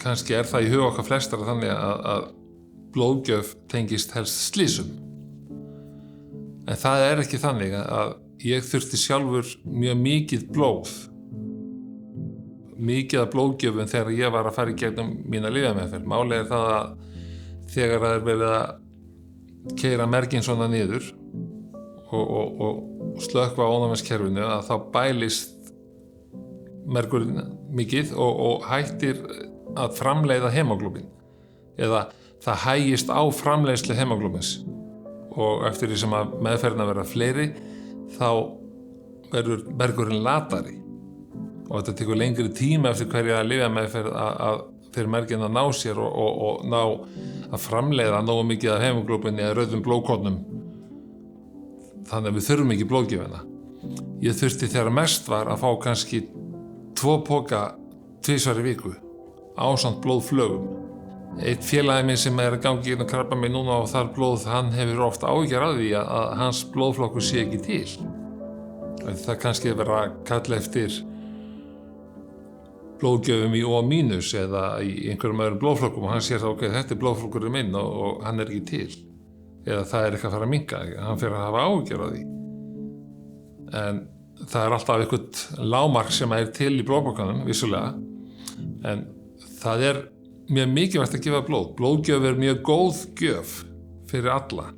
kannski það í huga okkar flestara þannig að blóðgjöf tengist helst slysum. En það ekki þannig að ég þurfti sjálfur mjög mikið blóð. Mikið af blóðgjöfum þegar ég var að fara í gegnum mína lyfjameðferð. Málið það að þegar það verið að keyra merginn svona niður og slökkva á ónæmiskerfinu að þá bælist mergurinn mikið og hættir að framleiða hemoglóbín eða það hægist á framleiðslu hemoglóbins og eftir því sem að meðferðina verða fleiri þá verður mergurinn latari og þetta tekur lengri tíma eftir hverja lyfjameðferð að fyrir merginn að ná sér og ná að framleiða nógu mikið af hemoglóbíni eða rauðum blóðkornum þannig að við þurfum ekki blóðgjöfina. Ég þurfti þegar mest var að fá kannski 2 poka 2 í viku ásamt blóðflögum. Eitt félagi minn sem að gangi inn og krabbamein núna og þar blóð, hann hefur oft áhyggjur af því að hans blóðflokkur sé ekki til. Það kannski verið að kalla eftir blóðgjöfum í O- eða í einhverjum öðrum blóðflokkum og hann sér þá, ok, þetta blóðflokkurinn minn og hann ekki til. Eða það eitthvað að fara að minnka, hann fyrir að hafa áhyggjur af því. En það alltaf eitthvað lágmark sem til í blóðbankanum, vissulega. En það mjög mikilvægt að gefa blóð. Blóðgjöf mjög góð gjöf fyrir alla.